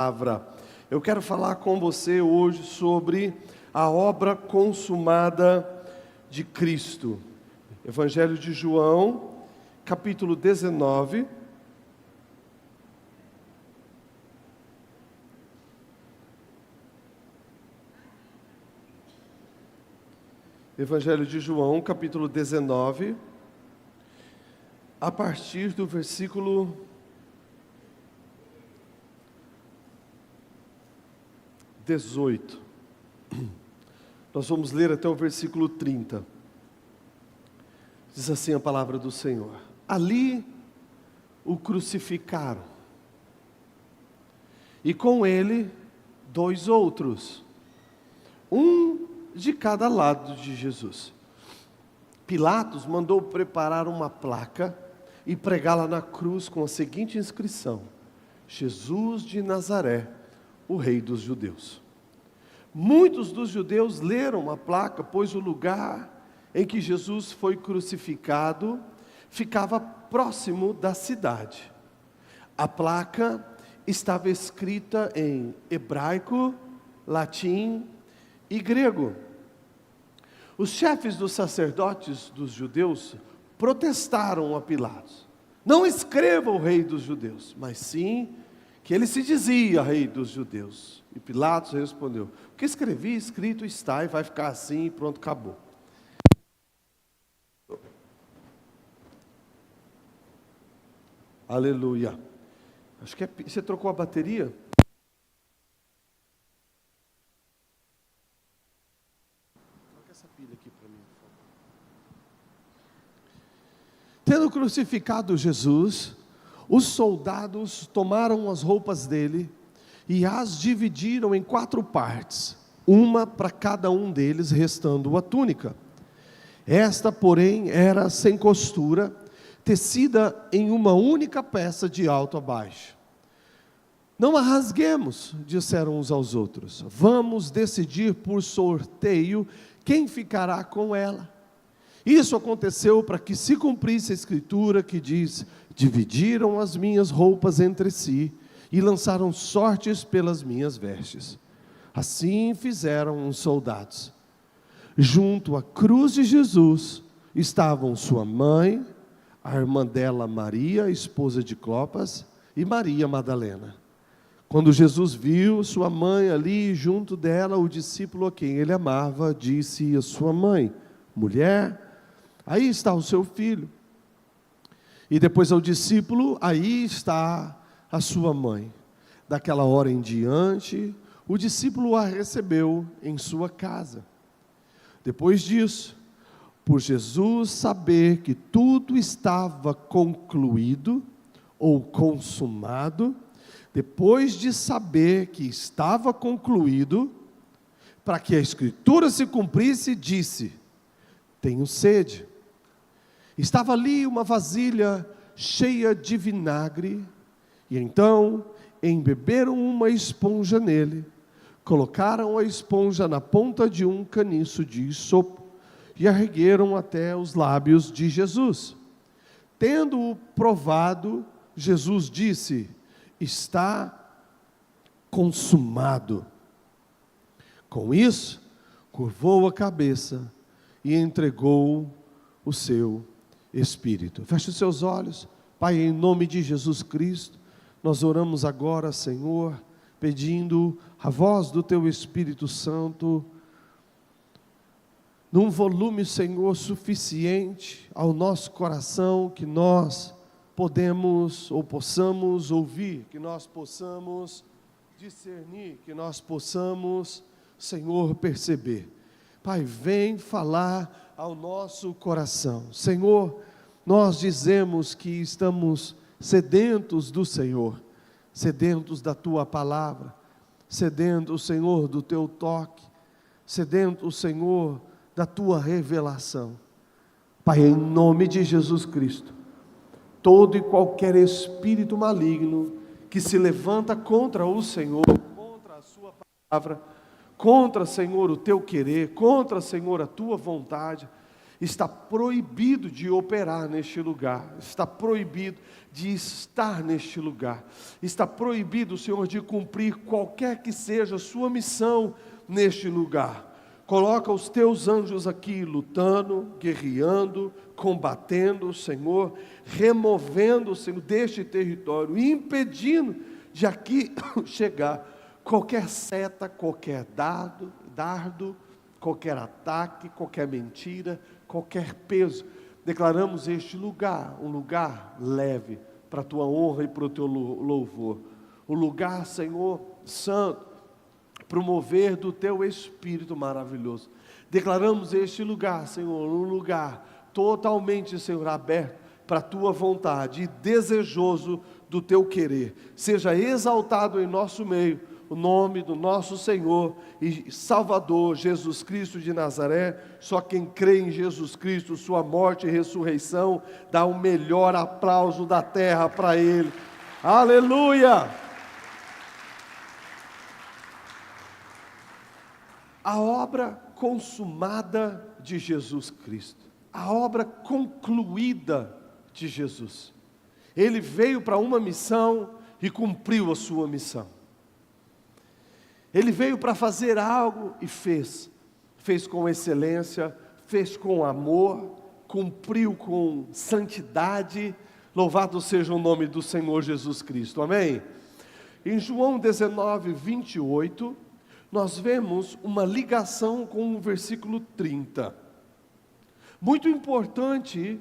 palavra. Eu quero falar com você hoje sobre a obra consumada de Cristo. Evangelho de João, capítulo 19. Evangelho de João, capítulo 19, a partir do versículo 18. Nós vamos ler até o versículo 30. Diz assim a palavra do Senhor: Ali o crucificaram, e com ele 2 outros, um de cada lado de Jesus. Pilatos mandou preparar uma placa e pregá-la na cruz com a seguinte inscrição: Jesus de Nazaré, o Rei dos Judeus. Muitos dos judeus leram a placa, pois o lugar em que Jesus foi crucificado ficava próximo da cidade. A placa estava escrita em hebraico, latim e grego. Os chefes dos sacerdotes dos judeus protestaram a Pilatos: não escreva o Rei dos Judeus, mas sim que ele se dizia Rei dos Judeus. E Pilatos respondeu: o que escrevi, escrito está, e vai ficar assim, e pronto, acabou. Aleluia. Acho que você trocou a bateria? Troca essa pilha aqui para mim, por favor. Tendo crucificado Jesus, os soldados tomaram as roupas dele e as dividiram em 4 partes, uma para cada um deles, restando a túnica. Esta, porém, era sem costura, tecida em uma única peça de alto a baixo. Não a rasguemos, disseram uns aos outros, vamos decidir por sorteio quem ficará com ela. Isso aconteceu para que se cumprisse a escritura que diz: dividiram as minhas roupas entre si e lançaram sortes pelas minhas vestes. Assim fizeram os soldados. Junto à cruz de Jesus estavam sua mãe, a irmã dela Maria, esposa de Clopas, e Maria Madalena. Quando Jesus viu sua mãe ali junto dela, o discípulo a quem ele amava disse à sua mãe: mulher, aí está o seu filho. E depois ao discípulo: aí está a sua mãe. Daquela hora em diante, o discípulo a recebeu em sua casa. Depois disso, por Jesus saber que tudo estava concluído ou consumado, depois de saber que estava concluído, para que a escritura se cumprisse, disse: tenho sede. Estava ali uma vasilha cheia de vinagre, e então embeberam uma esponja nele, colocaram a esponja na ponta de um caniço de isopo e ergueram até os lábios de Jesus. Tendo-o provado, Jesus disse: está consumado. Com isso, curvou a cabeça e entregou o seu espírito. Feche os seus olhos. Pai, em nome de Jesus Cristo, nós oramos agora, Senhor, pedindo a voz do Teu Espírito Santo, num volume, Senhor, suficiente ao nosso coração, que nós podemos ou possamos ouvir, que nós possamos discernir, que nós possamos, Senhor, perceber. Pai, vem falar ao nosso coração. Senhor, nós dizemos que estamos sedentos do Senhor, sedentos da Tua palavra, sedentos, Senhor, do Teu toque, sedentos, Senhor, da Tua revelação. Pai, em nome de Jesus Cristo, todo e qualquer espírito maligno que se levanta contra o Senhor, contra a Sua palavra, contra, Senhor, o Teu querer, contra, Senhor, a Tua vontade, está proibido de operar neste lugar, está proibido de estar neste lugar, está proibido, Senhor, de cumprir qualquer que seja a sua missão neste lugar. Coloca os teus anjos aqui lutando, guerreando, combatendo, Senhor, removendo, Senhor, deste território, impedindo de aqui chegar qualquer seta, qualquer dardo, qualquer ataque, qualquer mentira, qualquer peso. Declaramos este lugar um lugar leve para a tua honra e para o teu louvor. Um lugar, Senhor, santo, promover do teu Espírito maravilhoso. Declaramos este lugar, Senhor, um lugar totalmente, Senhor, aberto para a tua vontade e desejoso do teu querer. Seja exaltado em nosso meio o nome do nosso Senhor e Salvador Jesus Cristo de Nazaré. Só quem crê em Jesus Cristo, sua morte e ressurreição, dá o melhor aplauso da terra para Ele. Aleluia! A obra consumada de Jesus Cristo, a obra concluída de Jesus. Ele veio para uma missão e cumpriu a sua missão. Ele veio para fazer algo e fez. Fez com excelência, fez com amor, cumpriu com santidade. Louvado seja o nome do Senhor Jesus Cristo. Amém? Em João 19, 28, nós vemos uma ligação com o versículo 30. Muito importante,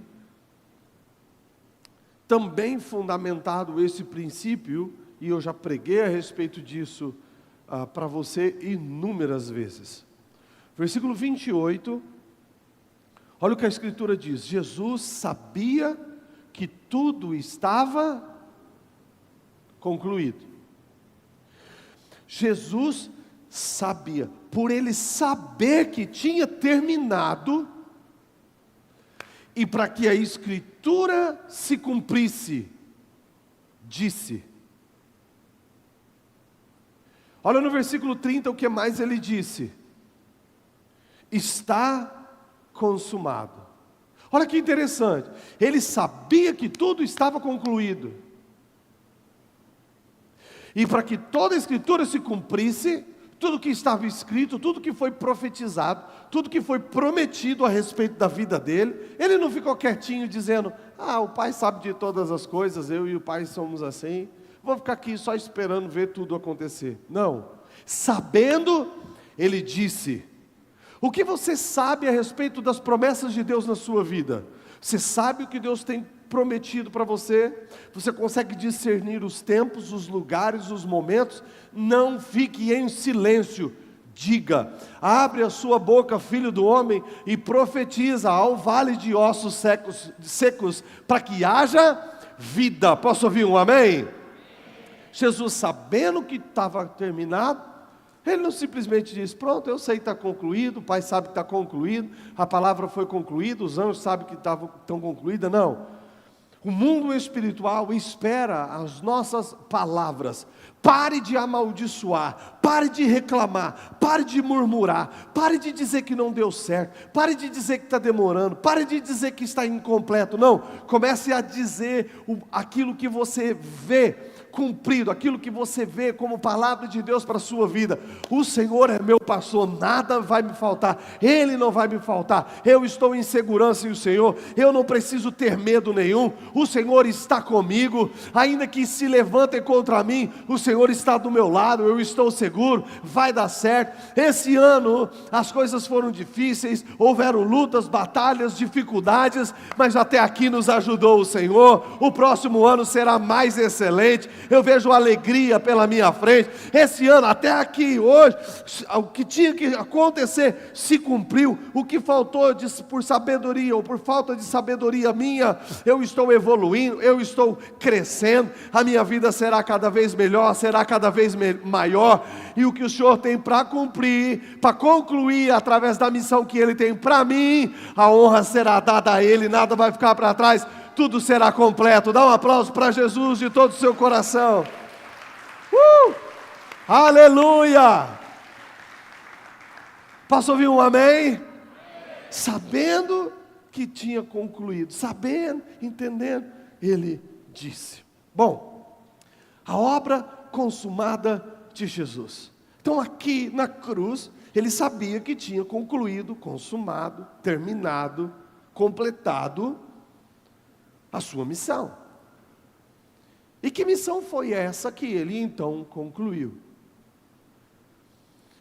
também fundamentado esse princípio, e eu já preguei a respeito disso para você inúmeras vezes. Versículo 28, olha o que a Escritura diz: Jesus sabia que tudo estava concluído. Jesus sabia, por ele saber que tinha terminado, e para que a Escritura se cumprisse, disse. Olha no versículo 30 o que mais ele disse: está consumado. Olha que interessante, ele sabia que tudo estava concluído, e para que toda a Escritura se cumprisse, tudo que estava escrito, tudo que foi profetizado, tudo que foi prometido a respeito da vida dele, ele não ficou quietinho dizendo: o Pai sabe de todas as coisas, eu e o Pai somos assim, vou ficar aqui só esperando ver tudo acontecer. Não, sabendo, ele disse. O que você sabe a respeito das promessas de Deus na sua vida? Você sabe o que Deus tem prometido para você? Você consegue discernir os tempos, os lugares, os momentos? Não fique em silêncio, diga, abre a sua boca, filho do homem, e profetiza ao vale de ossos secos, para que haja vida. Posso ouvir um amém? Jesus, sabendo que estava terminado, ele não simplesmente diz: pronto, eu sei que está concluído, o Pai sabe que está concluído, a palavra foi concluída, os anjos sabem que estão concluídas. Não. O mundo espiritual espera as nossas palavras. Pare de amaldiçoar, pare de reclamar, pare de murmurar, pare de dizer que não deu certo, pare de dizer que está demorando, pare de dizer que está incompleto. Não, comece a dizer aquilo que você vê cumprido, aquilo que você vê como palavra de Deus para a sua vida. O Senhor é meu pastor, nada vai me faltar, Ele não vai me faltar, eu estou em segurança em o Senhor, eu não preciso ter medo nenhum, o Senhor está comigo, ainda que se levantem contra mim, o Senhor está do meu lado, eu estou seguro, vai dar certo. Esse ano as coisas foram difíceis, houveram lutas, batalhas, dificuldades, mas até aqui nos ajudou o Senhor. O próximo ano será mais excelente, eu vejo alegria pela minha frente. Esse ano, até aqui, hoje, o que tinha que acontecer se cumpriu. O que faltou por sabedoria ou por falta de sabedoria minha, eu estou evoluindo, eu estou crescendo, a minha vida será cada vez melhor, será cada vez maior, e o que o Senhor tem para cumprir, para concluir através da missão que Ele tem para mim, a honra será dada a Ele, nada vai ficar para trás, tudo será completo. Dá um aplauso para Jesus de todo o seu coração. Aleluia! Posso ouvir um amém? Sabendo que tinha concluído, sabendo, entendendo, ele disse. Bom, a obra consumada de Jesus. Então aqui na cruz, ele sabia que tinha concluído, consumado, terminado, completado a sua missão. E que missão foi essa que ele então concluiu?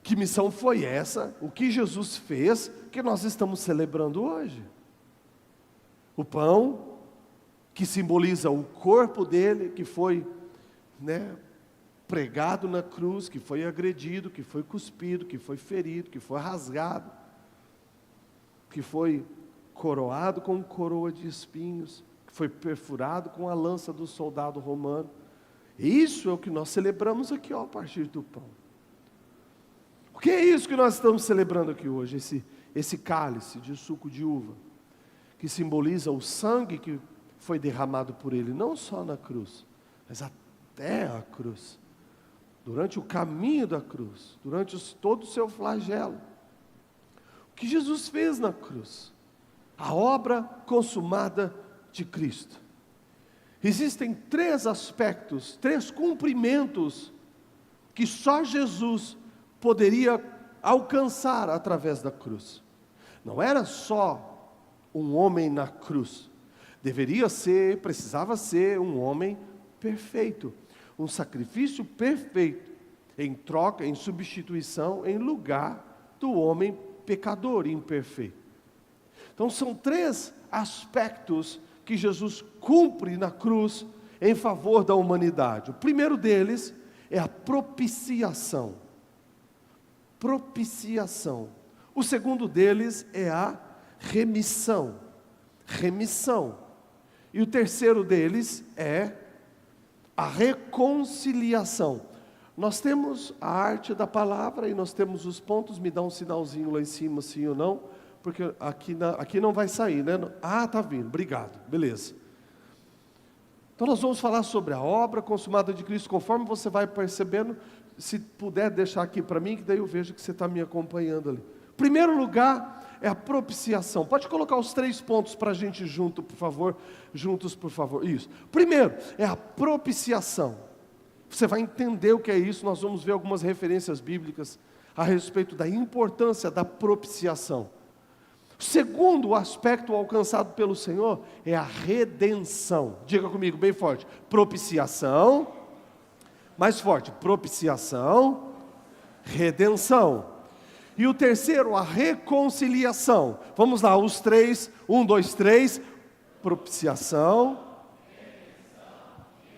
Que missão foi essa, o que Jesus fez, que nós estamos celebrando hoje? O pão, que simboliza o corpo dele, que foi, pregado na cruz, que foi agredido, que foi cuspido, que foi ferido, que foi rasgado, que foi coroado com coroa de espinhos, que foi perfurado com a lança do soldado romano. Isso é o que nós celebramos aqui, a partir do pão. O que é isso que nós estamos celebrando aqui hoje? Esse cálice de suco de uva, que simboliza o sangue que foi derramado por ele, não só na cruz, mas até a cruz, durante o caminho da cruz, durante todo o seu flagelo. O que Jesus fez na cruz? A obra consumada de Cristo. Existem 3 aspectos, 3 cumprimentos que só Jesus poderia alcançar através da cruz. Não era só um homem na cruz. Precisava ser um homem perfeito, um sacrifício perfeito, em troca, em substituição, em lugar do homem pecador e imperfeito. Então são 3 aspectos que Jesus cumpre na cruz em favor da humanidade. O primeiro deles é a propiciação. Propiciação. O segundo deles é a remissão. Remissão. E o terceiro deles é a reconciliação. Nós temos a arte da palavra e nós temos os pontos. Me dá um sinalzinho lá em cima, sim ou não, porque aqui não vai sair, né? Ah, está vindo, obrigado, beleza. Então nós vamos falar sobre a obra consumada de Cristo, conforme você vai percebendo. Se puder deixar aqui para mim, que daí eu vejo que você está me acompanhando ali. Primeiro lugar é a propiciação. Pode colocar os 3 pontos para a gente juntos, por favor. Isso. Primeiro é a propiciação. Você vai entender o que é isso. Nós vamos ver algumas referências bíblicas a respeito da importância da propiciação. O segundo aspecto alcançado pelo Senhor é a redenção. Diga comigo bem forte: propiciação. Mais forte: propiciação, redenção. E o terceiro, a reconciliação. Vamos lá, os 3, 1, 2, 3. Propiciação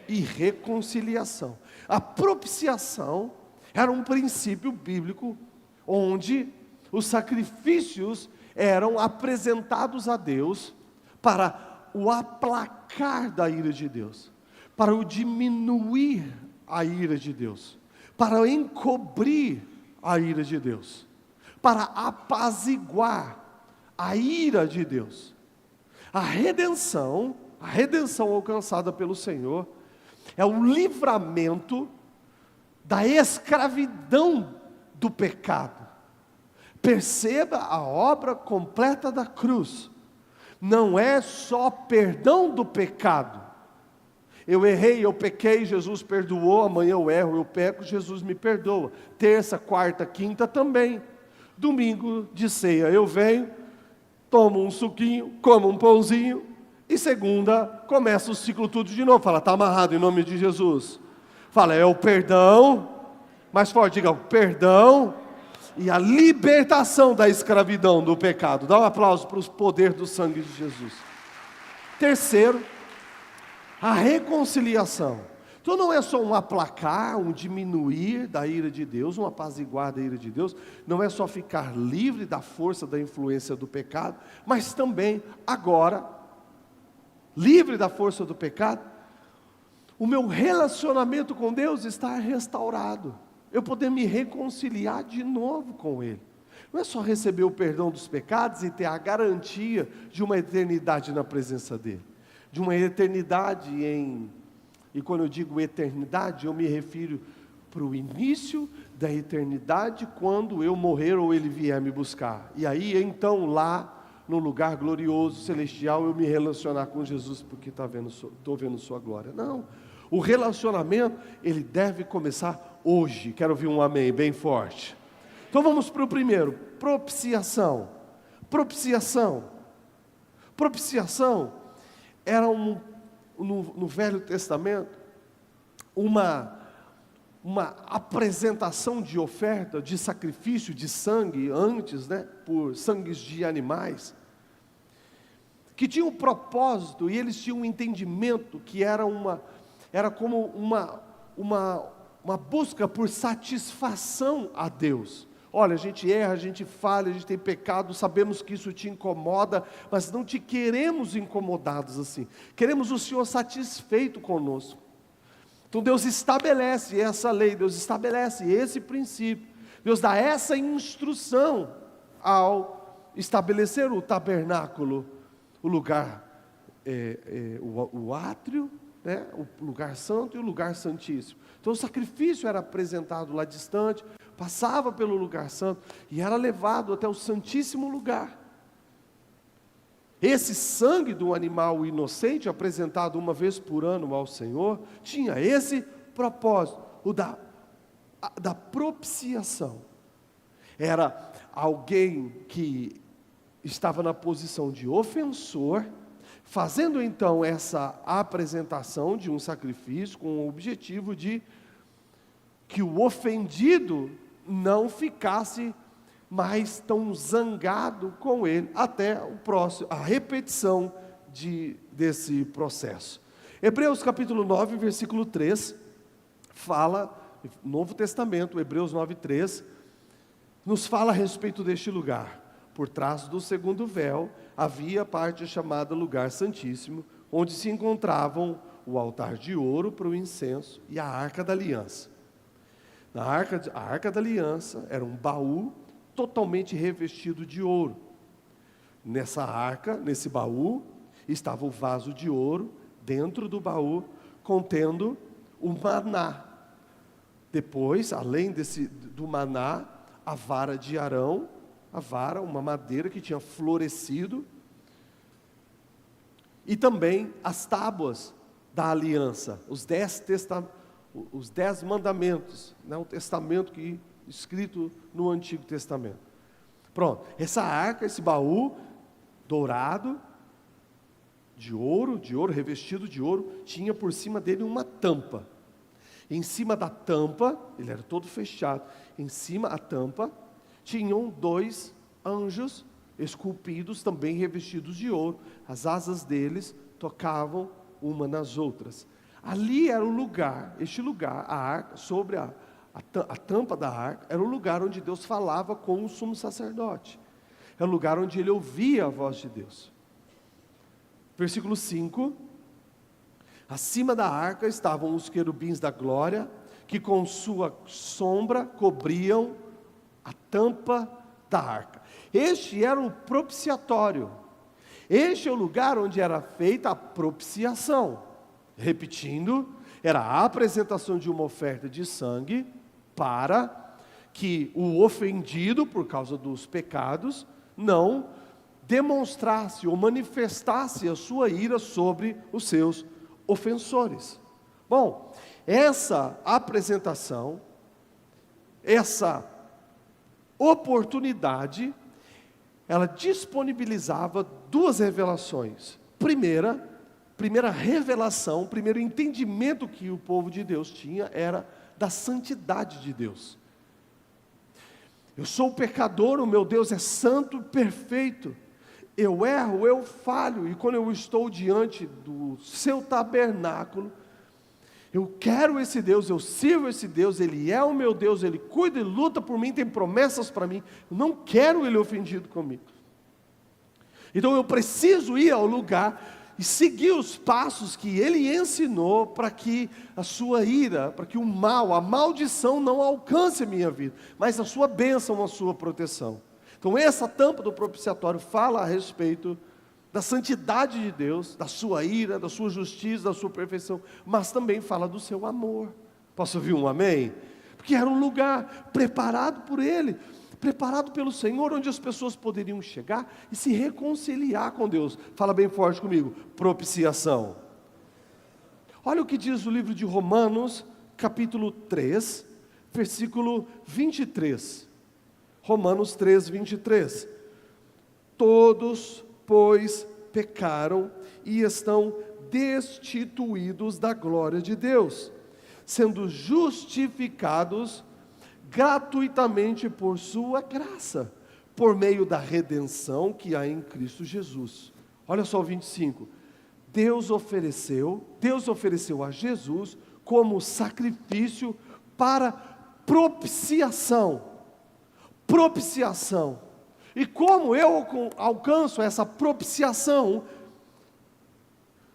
e reconciliação. A propiciação era um princípio bíblico onde os sacrifícios eram apresentados a Deus para o aplacar da ira de Deus, para o diminuir a ira de Deus, para encobrir a ira de Deus, para apaziguar a ira de Deus. A redenção alcançada pelo Senhor é o livramento da escravidão do pecado. Perceba a obra completa da cruz. Não é só perdão do pecado. Eu errei, eu pequei, Jesus perdoou. Amanhã eu erro, eu peco, Jesus me perdoa. Terça, quarta, quinta também. Domingo de ceia eu venho, tomo um suquinho, como um pãozinho. E segunda, começa o ciclo tudo de novo. Fala, está amarrado em nome de Jesus. Fala, é o perdão. Mais forte, diga, o perdão e a libertação da escravidão do pecado. Dá um aplauso para o poder do sangue de Jesus. Terceiro, a reconciliação. Então não é só um aplacar, um diminuir da ira de Deus, um apaziguar da ira de Deus, não é só ficar livre da força da influência do pecado, mas também agora, livre da força do pecado, o meu relacionamento com Deus está restaurado. Eu poder me reconciliar de novo com Ele. Não é só receber o perdão dos pecados e ter a garantia de uma eternidade na presença dEle. De uma eternidade e quando eu digo eternidade, eu me refiro para o início da eternidade, quando eu morrer ou Ele vier me buscar. E aí, então, lá, no lugar glorioso, celestial, eu me relacionar com Jesus porque estou vendo sua glória. Não, o relacionamento, ele deve começar hoje. Quero ouvir um amém bem forte. Então vamos para o primeiro, propiciação. Propiciação era no Velho Testamento, uma apresentação de oferta, de sacrifício, de sangue, antes, por sangues de animais, que tinha um propósito, e eles tinham um entendimento que era como uma busca por satisfação a Deus. Olha, a gente erra, a gente falha, a gente tem pecado, sabemos que isso te incomoda, mas não te queremos incomodados assim, queremos o Senhor satisfeito conosco. Então Deus estabelece essa lei, Deus estabelece esse princípio, Deus dá essa instrução ao estabelecer o tabernáculo, o lugar, o átrio, o lugar santo e o lugar santíssimo. Então o sacrifício era apresentado lá distante, passava pelo lugar santo e era levado até o santíssimo lugar. Esse sangue do animal inocente, apresentado uma vez por ano ao Senhor, tinha esse propósito, o da propiciação. Era alguém que estava na posição de ofensor, fazendo então essa apresentação de um sacrifício com o objetivo de que o ofendido não ficasse mais tão zangado com ele, até a repetição desse processo. Hebreus capítulo 9, versículo 3, fala, Novo Testamento, Hebreus 9, 3, nos fala a respeito deste lugar. Por trás do segundo véu, havia a parte chamada lugar santíssimo, onde se encontravam o altar de ouro para o incenso e a arca da aliança. A arca da aliança era um baú totalmente revestido de ouro. Nessa arca, nesse baú, estava o vaso de ouro, dentro do baú, contendo o maná. Depois, além do maná, a vara de Arão, uma madeira que tinha florescido, e também as tábuas da aliança, os 10 mandamentos, o testamento escrito no Antigo Testamento. Pronto, essa arca, esse baú dourado, de ouro, revestido de ouro, tinha por cima dele uma tampa. Em cima da tampa, ele era todo fechado, em cima da tampa, tinham 2 anjos esculpidos, também revestidos de ouro. As asas deles tocavam uma nas outras. Ali era o lugar, a arca, sobre a tampa da arca, era o lugar onde Deus falava com o sumo sacerdote. Era o lugar onde ele ouvia a voz de Deus. Versículo 5. Acima da arca estavam os querubins da glória, que com sua sombra cobriam a tampa da arca. Este era o propiciatório. Este é o lugar onde era feita a propiciação. Repetindo, era a apresentação de uma oferta de sangue para que o ofendido, por causa dos pecados, não demonstrasse ou manifestasse a sua ira sobre os seus ofensores. Bom, essa apresentação, essa oportunidade, ela disponibilizava 2 revelações. Primeira revelação, primeiro entendimento que o povo de Deus tinha era da santidade de Deus. Eu sou pecador, o meu Deus é santo, perfeito. Eu erro, eu falho, e quando eu estou diante do seu tabernáculo, eu quero esse Deus, eu sirvo esse Deus, Ele é o meu Deus, Ele cuida e luta por mim, tem promessas para mim, eu não quero Ele ofendido comigo. Então eu preciso ir ao lugar e seguir os passos que Ele ensinou para que a sua ira, para que o mal, a maldição não alcance a minha vida, mas a sua bênção, a sua proteção. Então essa tampa do propiciatório fala a respeito da santidade de Deus, da sua ira, da sua justiça, da sua perfeição, mas também fala do seu amor. Posso ouvir um amém? Porque era um lugar preparado por Ele, preparado pelo Senhor, onde as pessoas poderiam chegar e se reconciliar com Deus. Fala bem forte comigo: propiciação. Olha o que diz o livro de Romanos, capítulo 3, versículo 23. Romanos 3, 23. Todos, pois, pecaram e estão destituídos da glória de Deus, sendo justificados gratuitamente por sua graça, por meio da redenção que há em Cristo Jesus. Olha só o 25. Deus ofereceu a Jesus como sacrifício para propiciação. Propiciação. E como eu alcanço essa propiciação?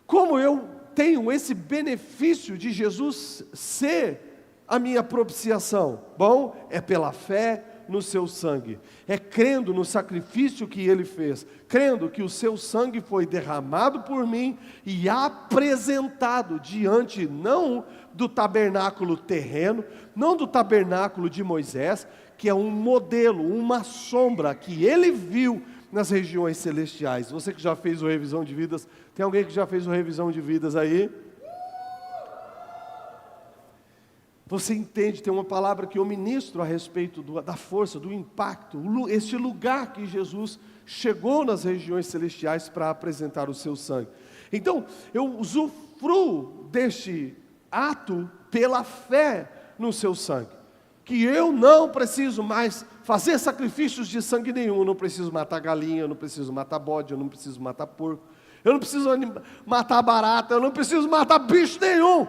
Como eu tenho esse benefício de Jesus ser a minha propiciação? Bom, é pela fé no seu sangue, é crendo no sacrifício que ele fez, crendo que o seu sangue foi derramado por mim e apresentado diante, não do tabernáculo terreno, não do tabernáculo de Moisés, que é um modelo, uma sombra que ele viu nas regiões celestiais. Você que já fez o revisão de vidas, tem alguém que já fez o revisão de vidas aí? Você entende, tem uma palavra que eu ministro a respeito da força, do impacto, este lugar que Jesus chegou nas regiões celestiais para apresentar o seu sangue. Então, eu usufruo deste ato pela fé no seu sangue, que eu não preciso mais fazer sacrifícios de sangue nenhum, eu não preciso matar galinha, eu não preciso matar bode, eu não preciso matar porco, eu não preciso matar barata, eu não preciso matar bicho nenhum.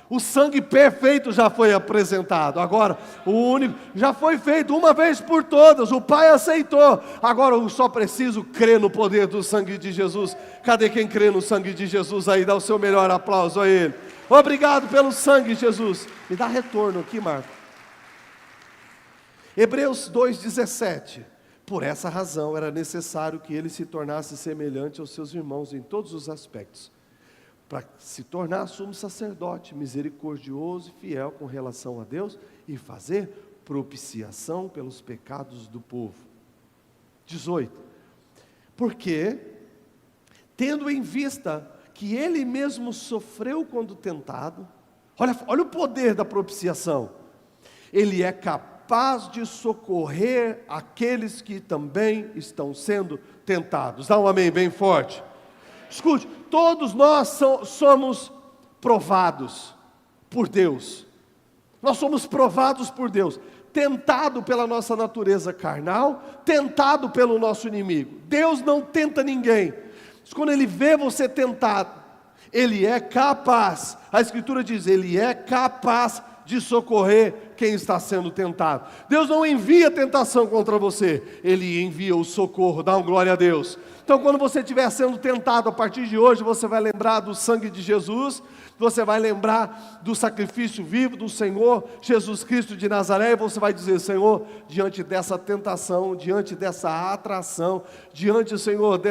O sangue perfeito já foi apresentado. Agora, o único já foi feito uma vez por todas. O Pai aceitou. Agora eu só preciso crer no poder do sangue de Jesus. Cadê quem crê no sangue de Jesus aí? Dá o seu melhor aplauso a Ele. Obrigado pelo sangue, Jesus. Me dá retorno aqui, Marco. Hebreus 2,17. Por essa razão era necessário que ele se tornasse semelhante aos seus irmãos em todos os aspectos, para se tornar sumo sacerdote, misericordioso e fiel com relação a Deus, e fazer propiciação pelos pecados do povo. 18. Porque, tendo em vista que ele mesmo sofreu quando tentado, olha o poder da propiciação, ele é capaz de socorrer aqueles que também estão sendo tentados. Dá um amém bem forte. Escute, todos nós somos provados por Deus. Nós somos provados por Deus, tentado pela nossa natureza carnal, tentado pelo nosso inimigo. Deus não tenta ninguém. Mas quando Ele vê você tentado, Ele é capaz, a Escritura diz, Ele é capaz de socorrer quem está sendo tentado. Deus não envia tentação contra você, Ele envia o socorro. Dá uma glória a Deus. Então, quando você estiver sendo tentado, a partir de hoje, você vai lembrar do sangue de Jesus, você vai lembrar do sacrifício vivo do Senhor Jesus Cristo de Nazaré, e você vai dizer: Senhor, diante dessa tentação, diante dessa atração, diante, Senhor,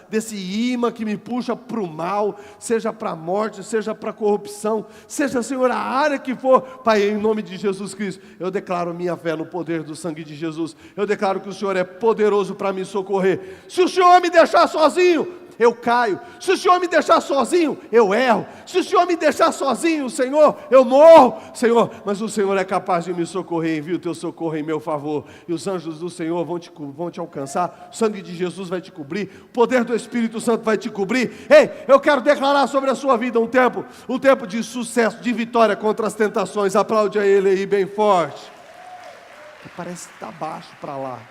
desse imã que me puxa para o mal, seja para a morte, seja para a corrupção, seja, Senhor, a área que for, Pai, em nome de Jesus Cristo, eu declaro minha fé no poder do sangue de Jesus, eu declaro que o Senhor é poderoso para me socorrer. Se o Senhor me deixar sozinho, eu caio. Se o Senhor me deixar sozinho, eu erro. Se o Senhor me deixar sozinho, Senhor, eu morro. Senhor, mas o Senhor é capaz de me socorrer. Envia o teu socorro em meu favor, e os anjos do Senhor vão te alcançar. O sangue de Jesus vai te cobrir, o poder do Espírito Santo vai te cobrir. Ei, eu quero declarar sobre a sua vida um tempo de sucesso, de vitória contra as tentações. Aplaude a Ele aí bem forte. Parece que está baixo para lá.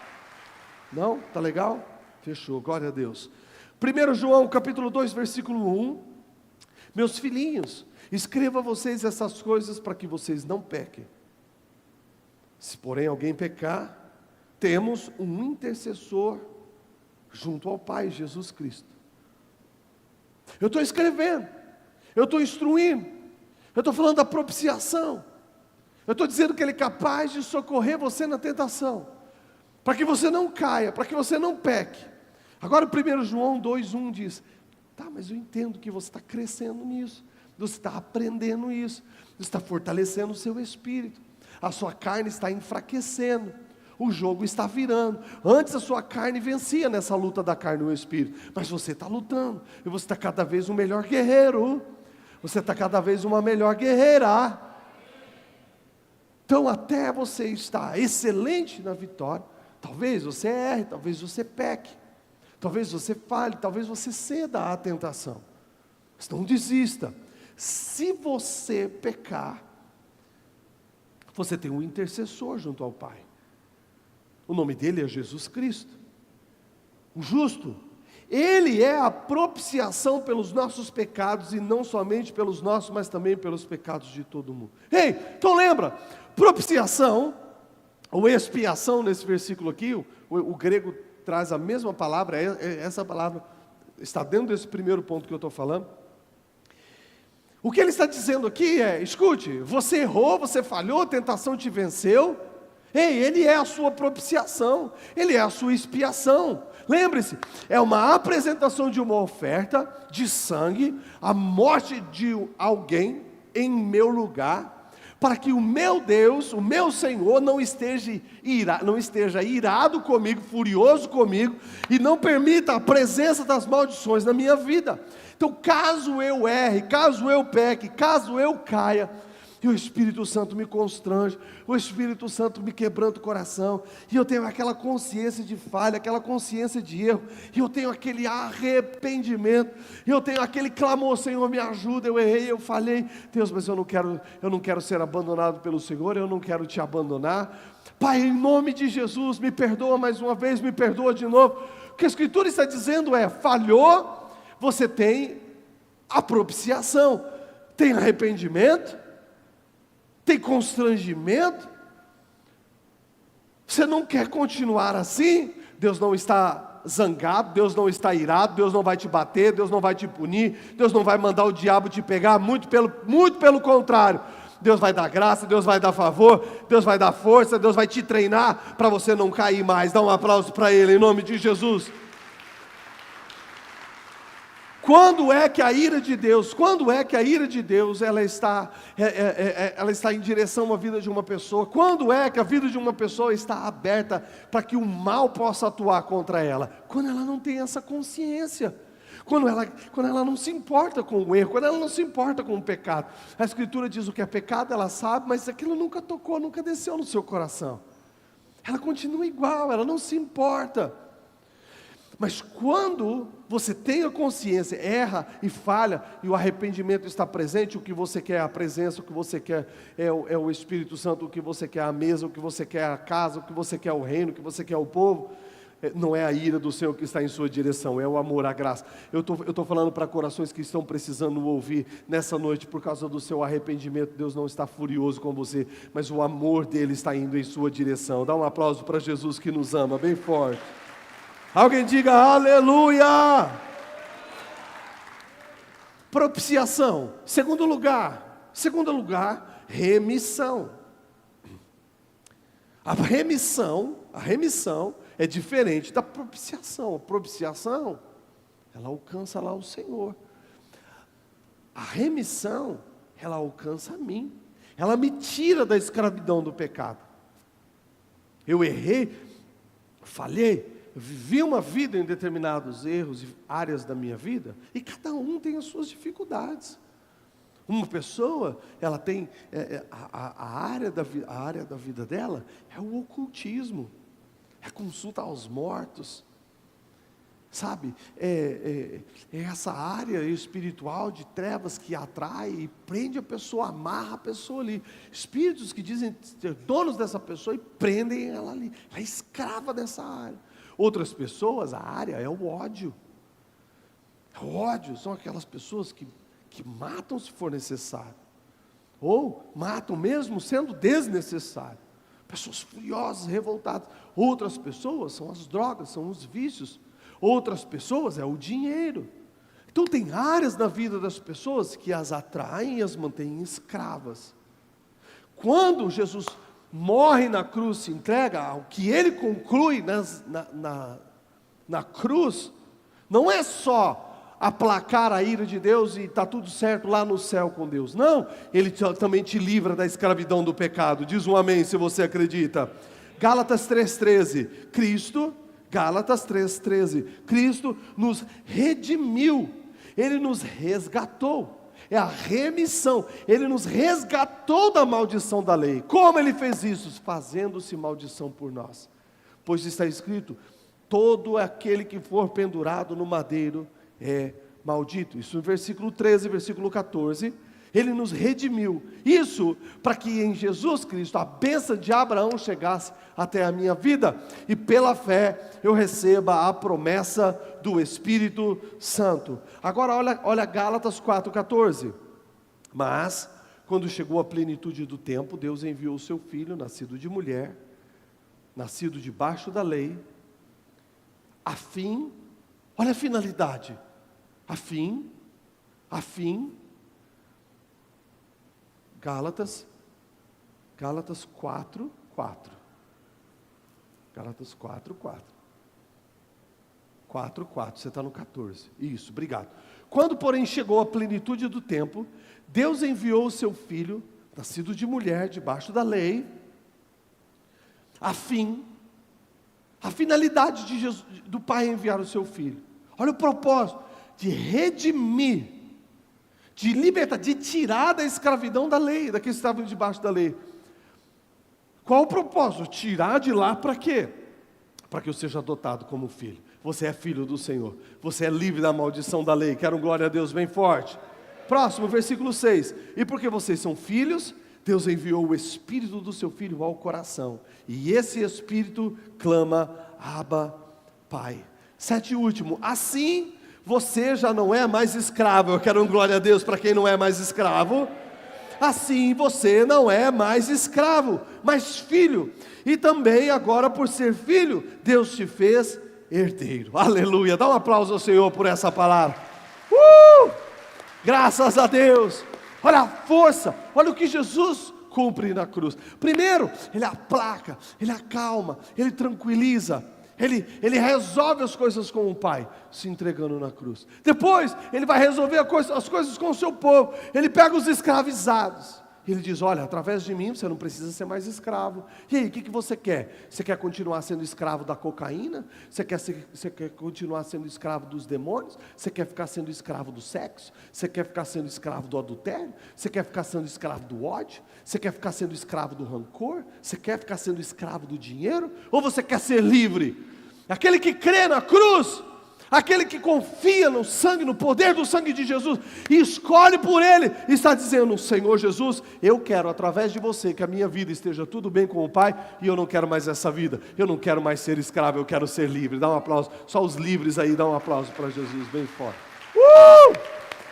Não? Está legal? Fechou, glória a Deus. 1 João capítulo 2, versículo 1. Meus filhinhos, escreva a vocês essas coisas para que vocês não pequem. Se porém alguém pecar, temos um intercessor junto ao Pai, Jesus Cristo. Eu estou escrevendo, eu estou instruindo, eu estou falando da propiciação, eu estou dizendo que Ele é capaz de socorrer você na tentação, para que você não caia, para que você não peque. Agora 1 João 2,1 diz: tá, mas eu entendo que você está crescendo nisso, você está aprendendo isso, você está fortalecendo o seu espírito, a sua carne está enfraquecendo. o jogo está virando. Antes a sua carne vencia nessa luta da carne e o espírito, mas você está lutando, e você está cada vez um melhor guerreiro, você está cada vez uma melhor guerreira. Então até você estar excelente na vitória, talvez você erre, talvez você peque, talvez você falhe, talvez você ceda à tentação, mas não desista. Se você pecar, você tem um intercessor junto ao Pai, o nome dele é Jesus Cristo, o justo. Ele é a propiciação pelos nossos pecados, e não somente pelos nossos, mas também pelos pecados de todo mundo. Ei, então lembra, propiciação, ou expiação nesse versículo aqui, o grego traz a mesma palavra, essa palavra está dentro desse primeiro ponto que eu estou falando. O que ele está dizendo aqui é, escute, você errou, você falhou, a tentação te venceu. Ei, ele é a sua propiciação, ele é a sua expiação. Lembre-se, é uma apresentação de uma oferta de sangue, a morte de alguém em meu lugar, para que o meu Deus, o meu Senhor, não esteja irado comigo, furioso comigo, e não permita a presença das maldições na minha vida. Então, caso eu erre, caso eu peque, caso eu caia, e o Espírito Santo me constrange, o Espírito Santo me quebranta o coração, e eu tenho aquela consciência de falha, aquela consciência de erro, e eu tenho aquele arrependimento, e eu tenho aquele clamor, Senhor me ajuda, eu errei, eu falhei, Deus, mas eu não quero ser abandonado pelo Senhor, eu não quero te abandonar, Pai, em nome de Jesus, me perdoa mais uma vez, me perdoa de novo. O que a Escritura está dizendo é, falhou, você tem a propiciação, tem arrependimento, tem constrangimento, você não quer continuar assim, Deus não está zangado, Deus não está irado, Deus não vai te bater, Deus não vai te punir, Deus não vai mandar o diabo te pegar, muito pelo contrário, Deus vai dar graça, Deus vai dar favor, Deus vai dar força, Deus vai te treinar para você não cair mais. Dá um aplauso para Ele, em nome de Jesus. Quando é que a ira de Deus, ela está em direção à vida de uma pessoa? Quando é que a vida de uma pessoa está aberta para que o mal possa atuar contra ela? Quando ela não tem essa consciência, quando ela não se importa com o erro, quando ela não se importa com o pecado. A Escritura diz o que é pecado, ela sabe, mas aquilo nunca tocou, nunca desceu no seu coração. Ela continua igual, ela não se importa. Mas quando você tem a consciência, erra e falha, e o arrependimento está presente, o que você quer é a presença, o que você quer é o Espírito Santo, o que você quer é a mesa, o que você quer é a casa, o que você quer é o reino, o que você quer é o povo, não é a ira do Senhor que está em sua direção, é o amor, a graça. Eu estou falando para corações que estão precisando ouvir nessa noite, por causa do seu arrependimento. Deus não está furioso com você, mas o amor dele está indo em sua direção. Dá um aplauso para Jesus que nos ama, bem forte. Alguém diga aleluia. Propiciação. Segundo lugar, remissão. A remissão é diferente da propiciação. A propiciação, ela alcança lá o Senhor. A remissão, ela alcança a mim. Ela me tira da escravidão do pecado. Eu errei, falhei, vivi uma vida em determinados erros e áreas da minha vida, e cada um tem as suas dificuldades. Uma pessoa, ela tem, a área da vida dela é o ocultismo, é a consulta aos mortos, sabe, é essa área espiritual de trevas que atrai e prende a pessoa, amarra a pessoa ali, espíritos que dizem ser donos dessa pessoa e prendem ela ali, ela é escrava dessa área. Outras pessoas, a área é o ódio. O ódio são aquelas pessoas que matam se for necessário, ou matam mesmo sendo desnecessário. Pessoas furiosas, revoltadas. Outras pessoas são as drogas, são os vícios. Outras pessoas é o dinheiro. Então tem áreas na vida das pessoas que as atraem e as mantêm escravas. Quando Jesus morre na cruz, se entrega, o que ele conclui na cruz, não é só aplacar a ira de Deus e está tudo certo lá no céu com Deus. Não, ele também te livra da escravidão do pecado. Diz um amém se você acredita. Gálatas 3,13, Cristo, Gálatas 3,13, Cristo nos redimiu, Ele nos resgatou. É a remissão, Ele nos resgatou da maldição da lei. Como Ele fez isso? Fazendo-se maldição por nós. Pois está escrito, todo aquele que for pendurado no madeiro é maldito. Isso no versículo 13, versículo 14, Ele nos redimiu. Isso para que em Jesus Cristo a bênção de Abraão chegasse até a minha vida. E pela fé eu receba a promessa do Espírito Santo. Agora olha Gálatas 4,14. Mas, quando chegou a plenitude do tempo, Deus enviou o seu Filho, nascido de mulher, nascido debaixo da lei, a fim, olha a finalidade, a fim, Gálatas 4, 4. Gálatas 4, 4. 4, 4, você está no 14. Isso, obrigado. Quando, porém, chegou a plenitude do tempo, Deus enviou o seu Filho, nascido de mulher, debaixo da lei, a finalidade de Jesus, do Pai enviar o seu Filho. Olha o propósito, de redimir, de libertar, de tirar da escravidão da lei, daqueles que estavam debaixo da lei. Qual o propósito? Tirar de lá para quê? Para que eu seja adotado como filho. Você é filho do Senhor, você é livre da maldição da lei. Quero um glória a Deus bem forte. Próximo, versículo 6. E porque vocês são filhos, Deus enviou o Espírito do seu Filho ao coração, e esse Espírito clama, Abba, Pai. 7 e último, assim você já não é mais escravo. Eu quero um glória a Deus para quem não é mais escravo. Assim você não é mais escravo, mas filho. E também agora, por ser filho, Deus te fez herdeiro. Aleluia, dá um aplauso ao Senhor por essa palavra. Graças a Deus. Olha a força, olha o que Jesus cumpre na cruz. Primeiro, Ele aplaca, Ele acalma, Ele tranquiliza, Ele resolve as coisas com o Pai, se entregando na cruz. Depois, Ele vai resolver as coisas com o seu povo. Ele pega os escravizados. Ele diz, olha, através de mim você não precisa ser mais escravo. E aí, o que você quer? Você quer continuar sendo escravo da cocaína? Você quer continuar sendo escravo dos demônios? Você quer ficar sendo escravo do sexo? Você quer ficar sendo escravo do adultério? Você quer ficar sendo escravo do ódio? Você quer ficar sendo escravo do rancor? Você quer ficar sendo escravo do dinheiro? Ou você quer ser livre? Aquele que crê na cruz, aquele que confia no sangue, no poder do sangue de Jesus, e escolhe por Ele, está dizendo, Senhor Jesus, eu quero através de você, que a minha vida esteja tudo bem com o Pai, e eu não quero mais essa vida, eu não quero mais ser escravo, eu quero ser livre. Dá um aplauso, só os livres aí, dá um aplauso para Jesus, bem forte.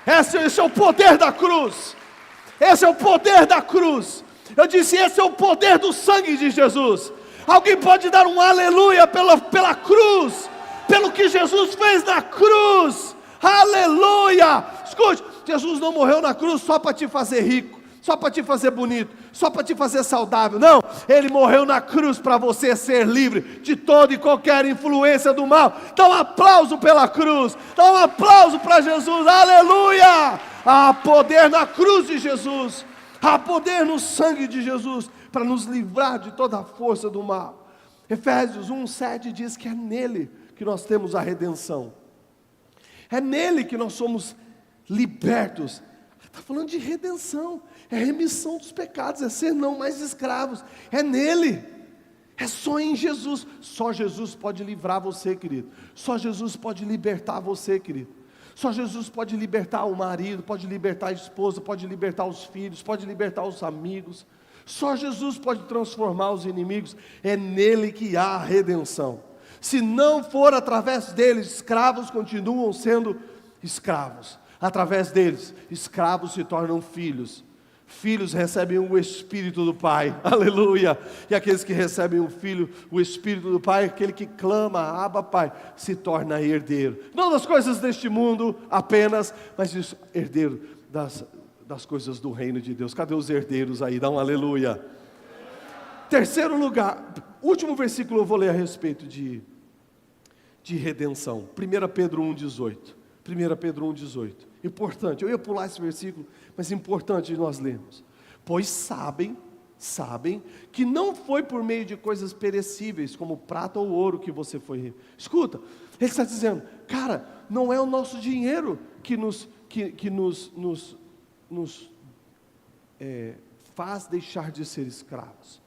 Esse é o poder da cruz, esse é o poder da cruz. Eu disse, esse é o poder do sangue de Jesus. Alguém pode dar um aleluia pela cruz, pelo que Jesus fez na cruz? Aleluia! Escute, Jesus não morreu na cruz só para te fazer rico, só para te fazer bonito, só para te fazer saudável. Não, Ele morreu na cruz para você ser livre de toda e qualquer influência do mal. Dá um aplauso pela cruz, dá um aplauso para Jesus. Aleluia! Há poder na cruz de Jesus, há poder no sangue de Jesus para nos livrar de toda a força do mal. Efésios 1:7 diz que é nele que nós temos a redenção, é nele que nós somos libertos. Está falando de redenção, é remissão dos pecados, é ser não mais escravos, é nele, é só em Jesus. Só Jesus pode livrar você, querido, só Jesus pode libertar você, querido. Só Jesus pode libertar o marido, pode libertar a esposa, pode libertar os filhos, pode libertar os amigos. Só Jesus pode transformar os inimigos. É nele que há a redenção. Se não for através deles, escravos continuam sendo escravos. Através deles, escravos se tornam filhos. Filhos recebem o Espírito do Pai, aleluia. E aqueles que recebem o Filho, o Espírito do Pai, aquele que clama, Abba Pai, se torna herdeiro. Não das coisas deste mundo apenas, mas herdeiro das coisas do reino de Deus. Cadê os herdeiros aí? Dá um aleluia. Terceiro lugar, último versículo eu vou ler a respeito de redenção. 1 Pedro 1,18. 1 Pedro 1,18. Importante, eu ia pular esse versículo, mas importante nós lermos. Pois sabem sabem que não foi por meio de coisas perecíveis, como prata ou ouro, que você foi. Escuta, ele está dizendo, cara, não é o nosso dinheiro que nos faz deixar de ser escravos.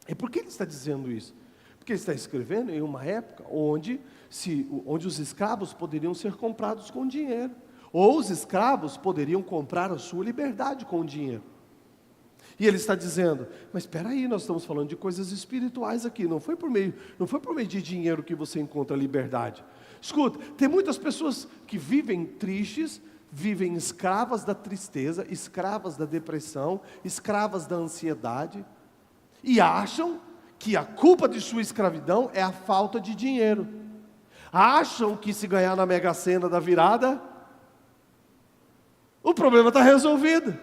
E por que ele está dizendo isso? Porque ele está escrevendo em uma época onde os escravos poderiam ser comprados com dinheiro, ou os escravos poderiam comprar a sua liberdade com dinheiro. E ele está dizendo, mas espera aí, nós estamos falando de coisas espirituais aqui, não foi por meio de dinheiro que você encontra liberdade. Escuta, tem muitas pessoas que vivem tristes, vivem escravas da tristeza, escravas da depressão, escravas da ansiedade, e acham que a culpa de sua escravidão é a falta de dinheiro. Acham que se ganhar na Mega Sena da virada, o problema está resolvido.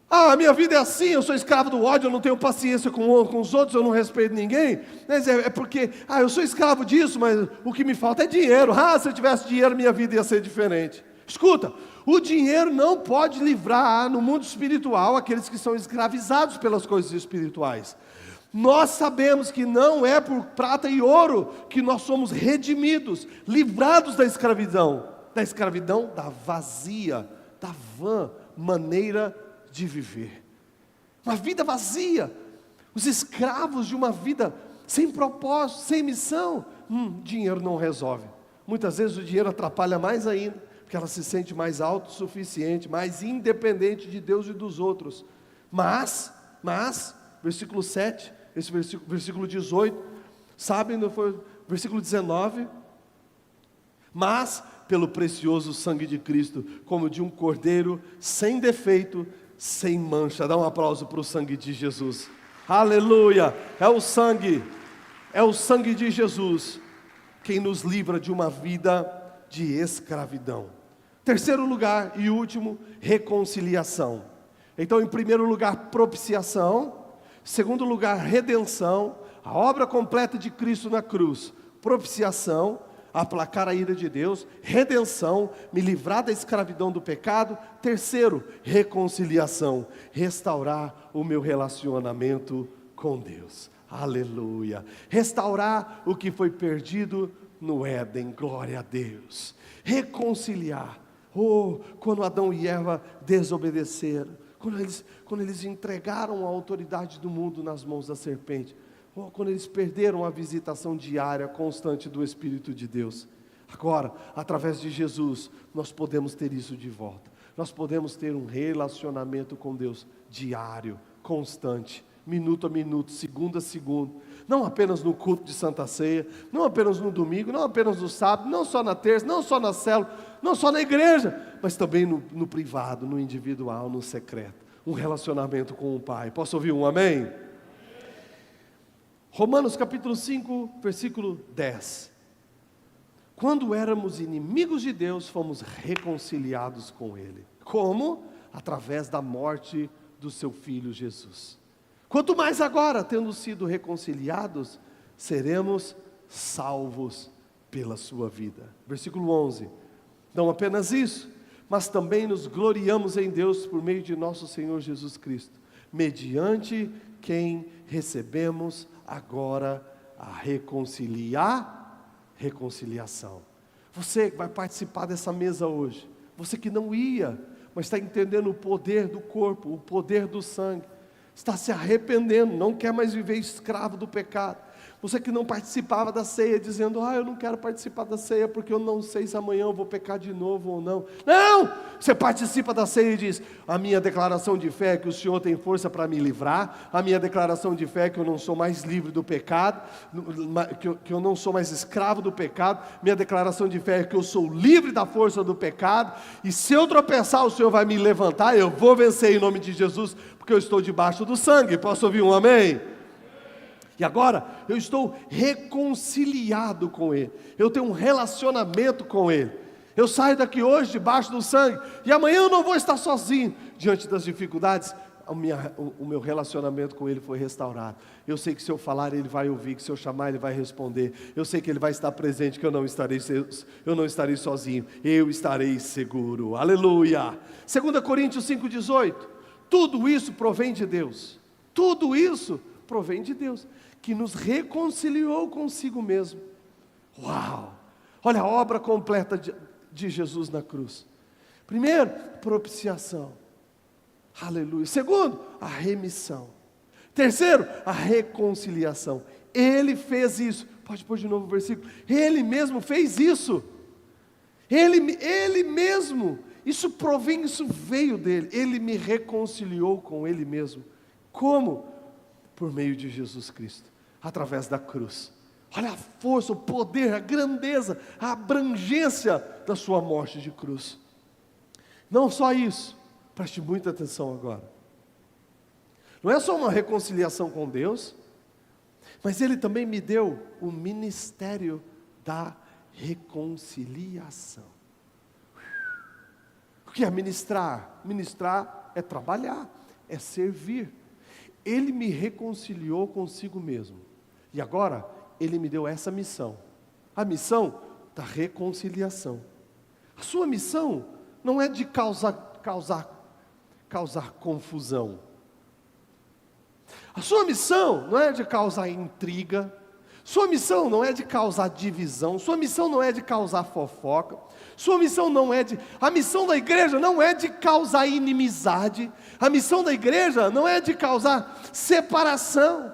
A minha vida é assim, eu sou escravo do ódio, eu não tenho paciência com os outros, eu não respeito ninguém. Mas é porque, eu sou escravo disso, mas o que me falta é dinheiro. Se eu tivesse dinheiro, minha vida ia ser diferente. Escuta, o dinheiro não pode livrar no mundo espiritual aqueles que são escravizados pelas coisas espirituais. Nós sabemos que não é por prata e ouro que nós somos redimidos, livrados da escravidão da vazia, da vã maneira de viver. Uma vida vazia, os escravos de uma vida sem propósito, sem missão. Dinheiro não resolve. Muitas vezes o dinheiro atrapalha mais ainda, porque ela se sente mais autossuficiente, mais independente de Deus e dos outros. Mas, versículo 7, esse versículo 18, sabem, não foi? Versículo 19, mas pelo precioso sangue de Cristo, como de um cordeiro sem defeito, sem mancha. Dá um aplauso para o sangue de Jesus. Aleluia! É o sangue de Jesus quem nos livra de uma vida de escravidão. Terceiro lugar e último, reconciliação. Então, em primeiro lugar, propiciação. Segundo lugar, redenção, a obra completa de Cristo na cruz. Propiciação, aplacar a ira de Deus. Redenção, me livrar da escravidão do pecado. Terceiro, reconciliação, restaurar o meu relacionamento com Deus. Aleluia. Restaurar o que foi perdido no Éden. Glória a Deus. Reconciliar. Quando Adão e Eva desobedeceram, quando eles entregaram a autoridade do mundo nas mãos da serpente, quando eles perderam a visitação diária, constante do Espírito de Deus. Agora, através de Jesus, nós podemos ter isso de volta. Nós podemos ter um relacionamento com Deus diário, constante, minuto a minuto, segundo a segundo. Não apenas no culto de Santa Ceia, não apenas no domingo, não apenas no sábado, não só na terça, não só na célula, não só na igreja, mas também no privado, no individual, no secreto. Um relacionamento com o Pai. Posso ouvir um amém? Romanos capítulo 5, versículo 10. Quando éramos inimigos de Deus, fomos reconciliados com Ele. Como? Através da morte do seu Filho Jesus. Quanto mais agora, tendo sido reconciliados, seremos salvos pela sua vida. Versículo 11. Não apenas isso, mas também nos gloriamos em Deus por meio de nosso Senhor Jesus Cristo, mediante quem recebemos agora a reconciliação. Você que vai participar dessa mesa hoje, você que não ia, mas está entendendo o poder do corpo, o poder do sangue, está se arrependendo, não quer mais viver escravo do pecado. Você que não participava da ceia, dizendo, eu não quero participar da ceia, porque eu não sei se amanhã eu vou pecar de novo ou não. Não! Você participa da ceia e diz, a minha declaração de fé é que o Senhor tem força para me livrar, a minha declaração de fé é que eu não sou mais livre do pecado, que eu não sou mais escravo do pecado, minha declaração de fé é que eu sou livre da força do pecado, e se eu tropeçar, o Senhor vai me levantar, eu vou vencer em nome de Jesus, porque eu estou debaixo do sangue. Posso ouvir um amém? E agora, eu estou reconciliado com Ele. Eu tenho um relacionamento com Ele. Eu saio daqui hoje debaixo do sangue. E amanhã eu não vou estar sozinho. Diante das dificuldades, o meu relacionamento com Ele foi restaurado. Eu sei que se eu falar, Ele vai ouvir. Que se eu chamar, Ele vai responder. Eu sei que Ele vai estar presente, que eu não estarei sozinho. Eu estarei seguro. Aleluia. 2 Coríntios 5,18. Tudo isso provém de Deus. Tudo isso provém de Deus, que nos reconciliou consigo mesmo. Uau! Olha a obra completa de Jesus na cruz. Primeiro, propiciação. Aleluia. Segundo, a remissão. Terceiro, a reconciliação. Ele fez isso. Pode pôr de novo o versículo. Ele mesmo fez isso. Ele mesmo. Isso veio dele. Ele me reconciliou com Ele mesmo. Como? Por meio de Jesus Cristo, através da cruz. Olha a força, o poder, a grandeza, a abrangência da sua morte de cruz. Não só isso, preste muita atenção agora. Não é só uma reconciliação com Deus, mas Ele também me deu o ministério da reconciliação. O que é ministrar? Ministrar é trabalhar, é servir. Ele me reconciliou consigo mesmo. E agora, Ele me deu essa missão. A missão da reconciliação. A sua missão não é de causar confusão. A sua missão não é de causar intriga. Sua missão não é de causar divisão. Sua missão não é de causar fofoca. Sua missão não é de... A missão da igreja não é de causar inimizade. A missão da igreja não é de causar separação.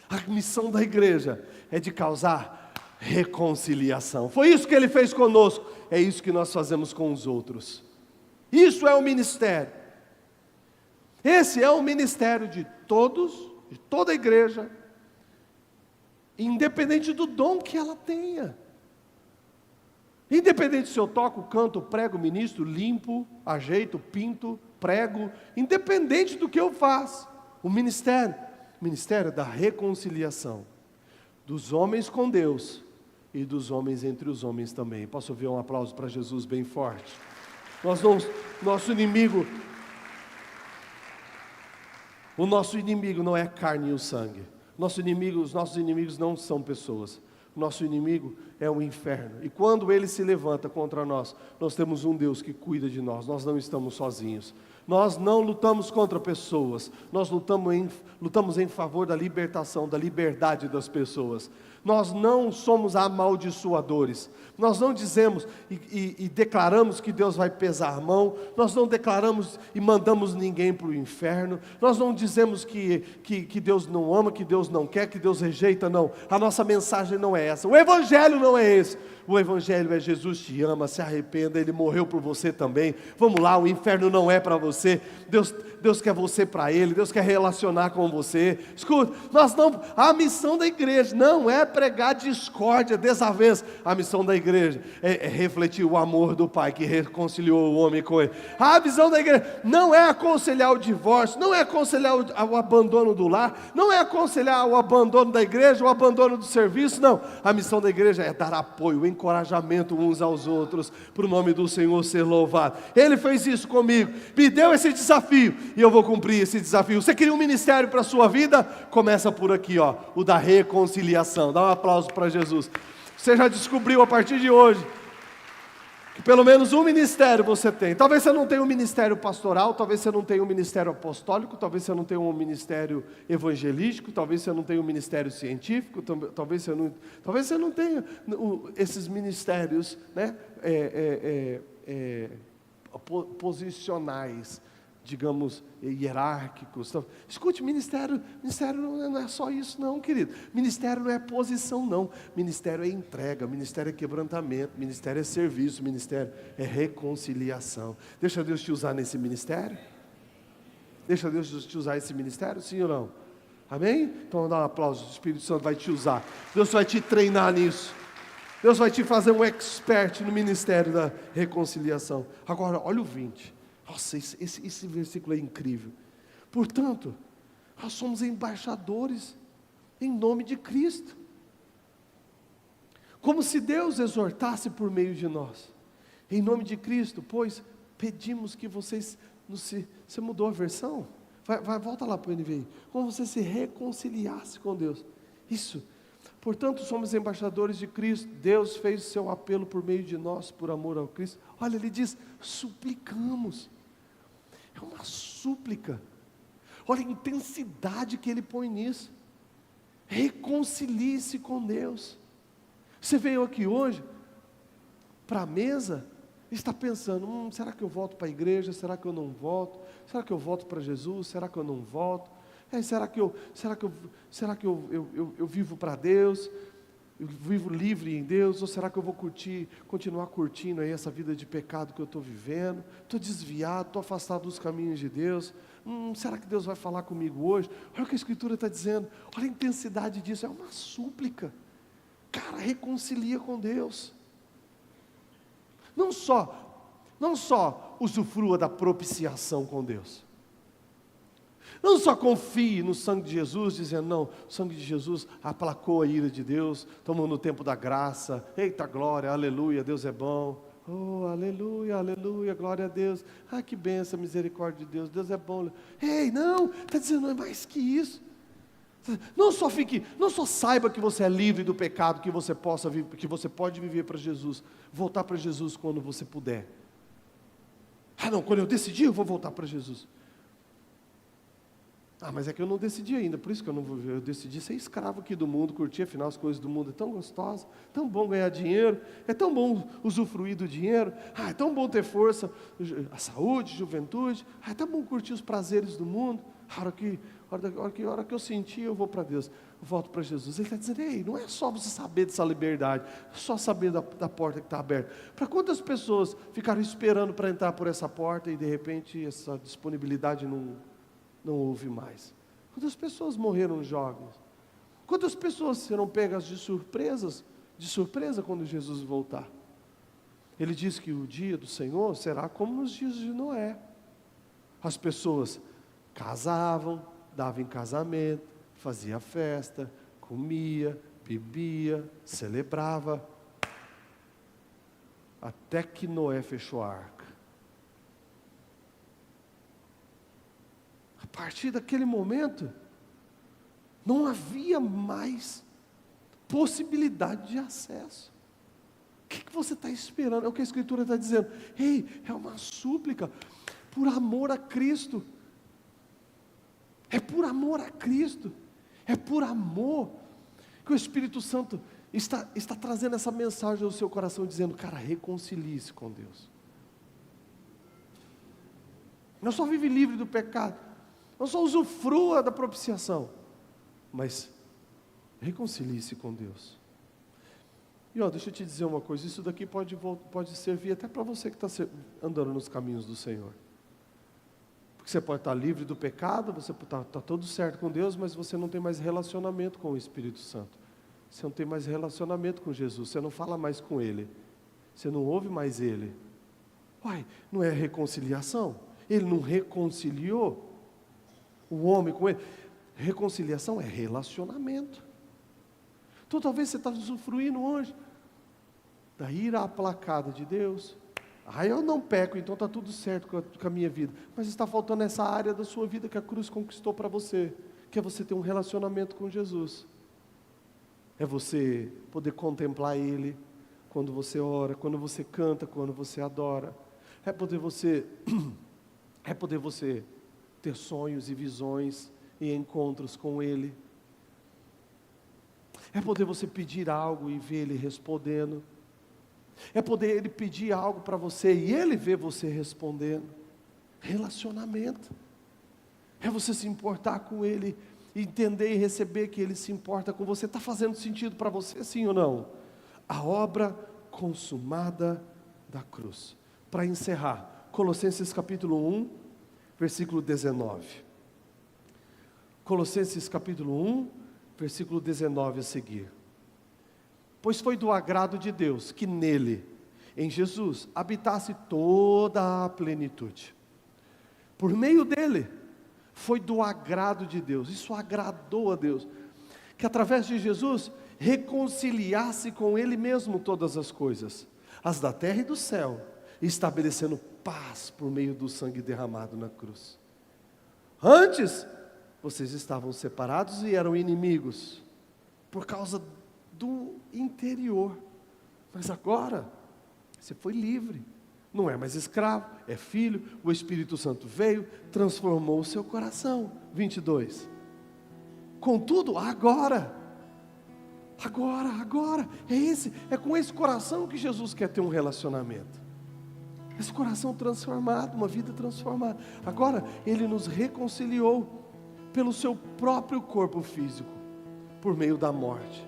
A missão da igreja é de causar reconciliação. Foi isso que Ele fez conosco. É isso que nós fazemos com os outros. Isso é o ministério. Esse é o ministério de todos, de toda a igreja, independente do dom que ela tenha. Independente se eu toco, canto, prego, ministro, limpo, ajeito, pinto, prego, independente do que eu faço. O ministério da reconciliação dos homens com Deus e dos homens entre os homens também. Posso ouvir um aplauso para Jesus bem forte? Nosso inimigo, o nosso inimigo não é a carne e o sangue. Os nossos inimigos não são pessoas. O nosso inimigo é o inferno. E quando ele se levanta contra nós, nós temos um Deus que cuida de nós. Nós não estamos sozinhos. Nós não lutamos contra pessoas. Nós lutamos em favor da libertação, da liberdade das pessoas. Nós não somos amaldiçoadores. Nós não dizemos e declaramos que Deus vai pesar a mão. Nós não declaramos e mandamos ninguém para o inferno. Nós não dizemos que Deus não ama, que Deus não quer, que Deus rejeita, não. A nossa mensagem não é essa. O Evangelho não é esse. O Evangelho é: Jesus te ama, se arrependa, Ele morreu por você também. Vamos lá, o inferno não é para você. Deus quer você para Ele, Deus quer relacionar com você. Escuta, a missão da igreja não é pregar discórdia, desavença. A missão da igreja é refletir o amor do Pai que reconciliou o homem com Ele. A missão da igreja não é aconselhar o divórcio, não é aconselhar o abandono do lar, não é aconselhar o abandono da igreja, o abandono do serviço, não. A missão da igreja é dar apoio, encorajamento uns aos outros, para o nome do Senhor ser louvado. Ele fez isso comigo, me deu esse desafio, e eu vou cumprir esse desafio. Você queria um ministério para a sua vida? Começa por aqui, o da reconciliação. Dá um aplauso para Jesus. Você já descobriu a partir de hoje que pelo menos um ministério você tem. Talvez você não tenha um ministério pastoral, talvez você não tenha um ministério apostólico, talvez você não tenha um ministério evangelístico, talvez você não tenha um ministério científico, talvez você não tenha esses ministérios, né, posicionais, digamos, hierárquicos. Então, escute, ministério não é só isso não, querido. Ministério não é posição não. Ministério é entrega, ministério é quebrantamento, ministério é serviço, ministério é reconciliação. Deixa Deus te usar nesse ministério? Deixa Deus te usar nesse ministério, sim ou não? Amém? Então dá um aplauso, o Espírito Santo vai te usar. Deus vai te treinar nisso. Deus vai te fazer um expert no ministério da reconciliação. Agora, olha o 20. Nossa, esse versículo é incrível. Portanto, nós somos embaixadores em nome de Cristo. Como se Deus exortasse por meio de nós. Em nome de Cristo, pois pedimos que vocês... Você mudou a versão? Volta lá para o NVI. Como você se reconciliasse com Deus. Isso. Portanto, somos embaixadores de Cristo. Deus fez o seu apelo por meio de nós, por amor ao Cristo. Olha, ele diz, suplicamos. É uma súplica. Olha a intensidade que ele põe nisso. Reconcilie-se com Deus. Você veio aqui hoje para a mesa, está pensando, será que eu volto para a igreja? Será que eu não volto? Será que eu volto para Jesus? Será que eu não volto? Será que eu vivo para Deus? Eu vivo livre em Deus? Ou será que eu vou continuar curtindo aí essa vida de pecado que eu estou vivendo? Estou desviado, estou afastado dos caminhos de Deus. Será que Deus vai falar comigo hoje? Olha o que a Escritura está dizendo. Olha a intensidade disso. É uma súplica. Cara, reconcilia com Deus. Não só usufrua da propiciação com Deus. Não só confie no sangue de Jesus, dizendo, não, o sangue de Jesus aplacou a ira de Deus, estamos no tempo da graça, eita glória, aleluia, Deus é bom, oh, aleluia, aleluia, glória a Deus, que bênção, misericórdia de Deus, Deus é bom. Não, está dizendo, é mais que isso. Não só saiba que você é livre do pecado, que você pode viver para Jesus, voltar para Jesus quando você puder. Não, quando eu decidi, eu vou voltar para Jesus. Mas é que eu não decidi ainda, por isso que eu não vou viver. Eu decidi ser escravo aqui do mundo, curtir, afinal as coisas do mundo é tão gostosa, tão bom ganhar dinheiro, é tão bom usufruir do dinheiro, é tão bom ter força, a saúde, juventude, é tão bom curtir os prazeres do mundo. A hora que eu sentir, eu vou para Deus, eu volto para Jesus. Ele está dizendo, não é só você saber dessa liberdade, só saber da porta que está aberta. Para quantas pessoas ficaram esperando para entrar por essa porta e de repente essa disponibilidade não houve mais? Quantas pessoas morreram jovens? Quantas pessoas serão pegas de surpresa quando Jesus voltar? Ele diz que o dia do Senhor será como nos dias de Noé. As pessoas casavam, davam em casamento, fazia festa, comia, bebia, celebrava, até que Noé fechou a arca. A partir daquele momento, não havia mais possibilidade de acesso. O que você está esperando? É o que a Escritura está dizendo. É uma súplica por amor a Cristo. É por amor a Cristo. É por amor que o Espírito Santo está trazendo essa mensagem ao seu coração, dizendo, cara, reconcilie-se com Deus. Não só vive livre do pecado, não só usufrua da propiciação, mas reconcilie-se com Deus. E deixa eu te dizer uma coisa, isso daqui pode servir até para você que está andando nos caminhos do Senhor. Porque você pode estar livre do pecado, você está tudo certo com Deus, mas você não tem mais relacionamento com o Espírito Santo. Você não tem mais relacionamento com Jesus, você não fala mais com Ele, você não ouve mais Ele. Não é reconciliação? Ele não reconciliou o homem com Ele? Reconciliação é relacionamento. Então talvez você está usufruindo hoje da ira aplacada de Deus. Eu não peco, então está tudo certo com a minha vida. Mas está faltando essa área da sua vida que a cruz conquistou para você, que é você ter um relacionamento com Jesus. É você poder contemplar Ele quando você ora, quando você canta, quando você adora. É poder você ter sonhos e visões e encontros com Ele. É poder você pedir algo e ver Ele respondendo. É poder Ele pedir algo para você e Ele ver você respondendo. Relacionamento. É você se importar com Ele, entender e receber que Ele se importa com você. Está fazendo sentido para você, sim ou não? A obra consumada da cruz. Para encerrar, Colossenses capítulo 1, versículo 19. Colossenses capítulo 1, versículo 19 a seguir. Pois foi do agrado de Deus que nele, em Jesus, habitasse toda a plenitude. Por meio dele, foi do agrado de Deus, isso agradou a Deus, que através de Jesus, reconciliasse com Ele mesmo todas as coisas, as da terra e do céu, estabelecendo paz por meio do sangue derramado na cruz. Antes, vocês estavam separados e eram inimigos, por causa do interior, mas agora, você foi livre, Não é mais escravo, é filho. O Espírito Santo veio, transformou o seu coração. 22. Contudo, agora, é com esse coração que Jesus quer ter um relacionamento. Esse coração transformado, uma vida transformada. Agora, Ele nos reconciliou pelo seu próprio corpo físico, por meio da morte,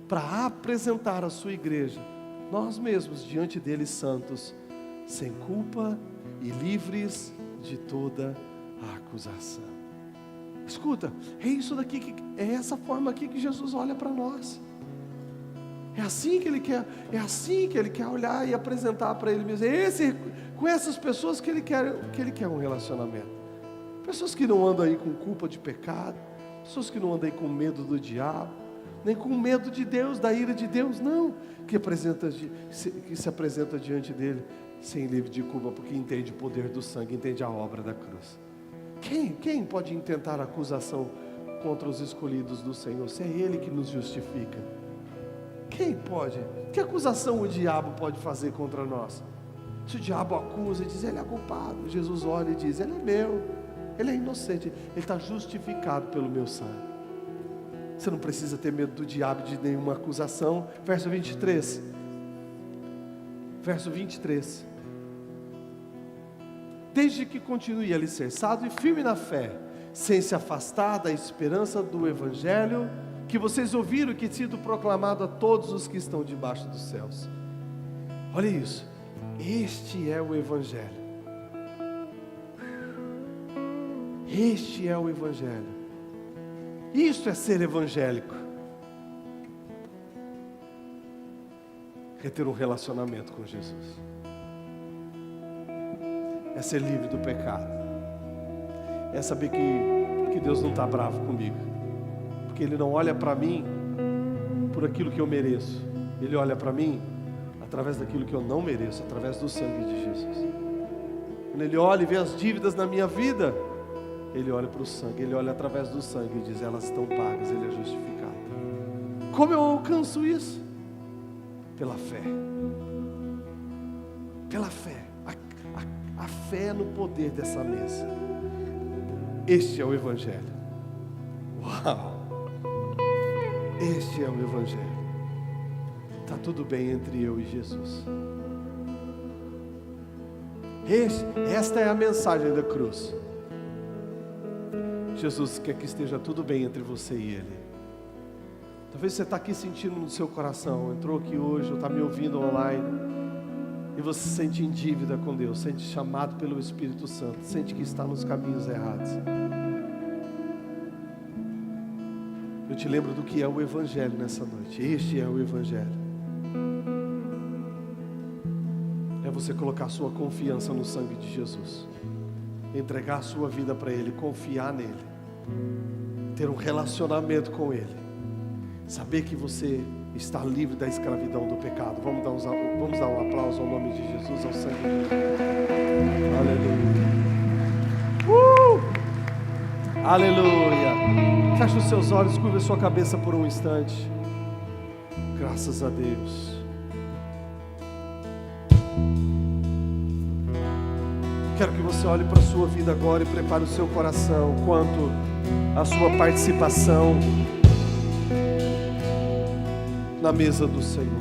para apresentar a sua igreja, nós mesmos, diante dele santos, sem culpa e livres de toda a acusação. Escuta, é isso daqui, é essa forma aqui que Jesus olha para nós. É assim que Ele quer olhar e apresentar para Ele mesmo. Com essas pessoas que Ele quer um relacionamento. Pessoas que não andam aí com culpa de pecado, pessoas que não andam aí com medo do diabo, nem com medo de Deus, da ira de Deus, não, que se apresenta diante dele sem livre de culpa, porque entende o poder do sangue, entende a obra da cruz. Quem pode intentar acusação contra os escolhidos do Senhor, se é Ele que nos justifica? Quem pode? Que acusação o diabo pode fazer contra nós? Se o diabo acusa e diz, ele é culpado, Jesus olha e diz, ele é meu, ele é inocente, ele está justificado pelo meu sangue. Você não precisa ter medo do diabo, de nenhuma acusação. Verso 23. Desde que continue alicerçado e firme na fé, sem se afastar da esperança do Evangelho, que vocês ouviram e que tem sido proclamado a todos os que estão debaixo dos céus. Olha isso, este é o Evangelho. Este é o Evangelho. Isto é ser evangélico. É ter um relacionamento com Jesus. É ser livre do pecado. É saber que Deus não está bravo comigo. Porque Ele não olha para mim por aquilo que eu mereço. Ele olha para mim através daquilo que eu não mereço, através do sangue de Jesus. Quando Ele olha e vê as dívidas na minha vida, Ele olha para o sangue, Ele olha através do sangue e diz, elas estão pagas, Ele é justificado. Como eu alcanço isso? Pela fé. Pela fé. A fé no poder dessa mesa. Este é o Evangelho. Uau! Este é o Evangelho. Está tudo bem entre eu e Jesus. Esta é a mensagem da cruz. Jesus quer que esteja tudo bem entre você e Ele. Talvez você está aqui sentindo no seu coração, entrou aqui hoje, ou está me ouvindo online, e você se sente em dívida com Deus, sente chamado pelo Espírito Santo, sente que está nos caminhos errados. Eu te lembro do que é o Evangelho nessa noite. Este é o Evangelho. É você colocar sua confiança no sangue de Jesus, entregar a sua vida para Ele, confiar nele, ter um relacionamento com Ele, saber que você está livre da escravidão do pecado. Vamos dar um aplauso ao nome de Jesus, ao sangue de Jesus. Aleluia. Aleluia. Feche os seus olhos, curva a sua cabeça por um instante. Graças a Deus. Quero que você olhe para a sua vida agora e prepare o seu coração quanto à sua participação na mesa do Senhor.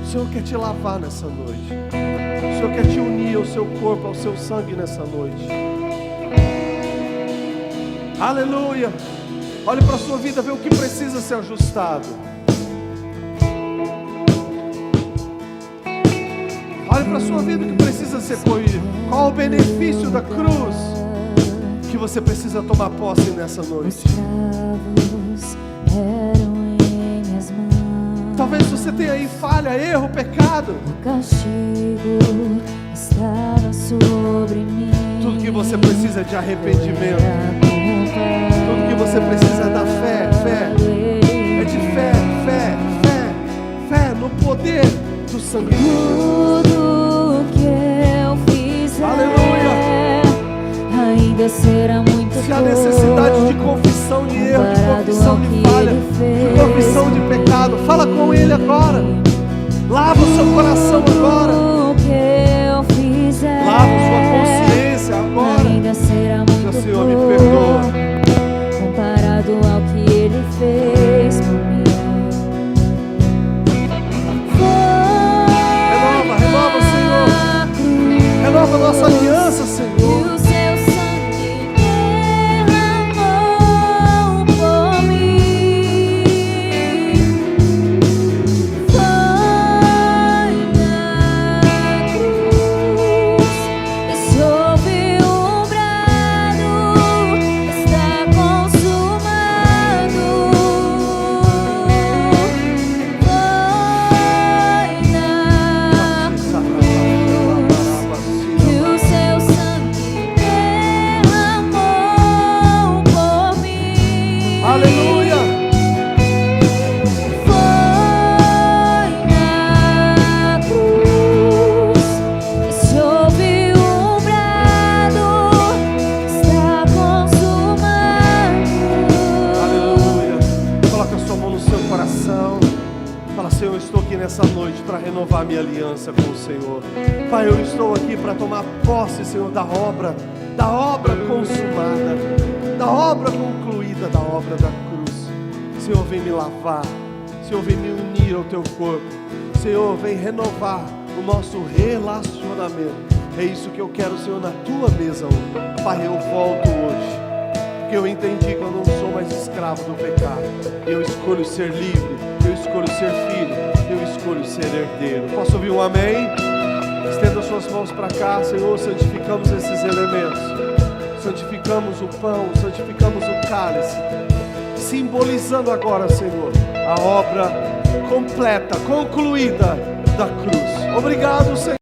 O Senhor quer te lavar nessa noite. O Senhor quer te unir ao seu corpo, ao seu sangue nessa noite. Aleluia. Olhe para a sua vida, vê o que precisa ser ajustado. Olhe para a sua vida, o que precisa ser corrigido. Qual o benefício da cruz que você precisa tomar posse nessa noite? Talvez você tenha aí falha, erro, pecado. O castigo estava sobre mim. Tudo que você precisa é de arrependimento. Tudo que você precisa é da fé. É de fé no poder do sangue. Tudo que eu fizer, aleluia, ainda será muito pouco. Se há necessidade de confissão de erro, de confissão de falha, de confissão de pecado, fala com Ele agora. Lava o seu coração agora. Tudo que eu fizer, Senhor, eu estou aqui nessa noite para renovar minha aliança com o Senhor. Pai, eu estou aqui para tomar posse, Senhor, da obra consumada, da obra concluída, da obra da cruz. Senhor, vem me lavar. Senhor, vem me unir ao teu corpo. Senhor, vem renovar o nosso relacionamento. É isso que eu quero, Senhor, na tua mesa hoje. Pai, eu volto hoje, porque eu entendi que eu não sou mais escravo do pecado. Eu escolho ser livre, eu escolho ser filho, eu escolho ser herdeiro. Posso ouvir um amém? Estenda suas mãos para cá, Senhor. Santificamos esses elementos, santificamos o pão, santificamos o cálice, simbolizando agora, Senhor, a obra completa, concluída da cruz. Obrigado, Senhor.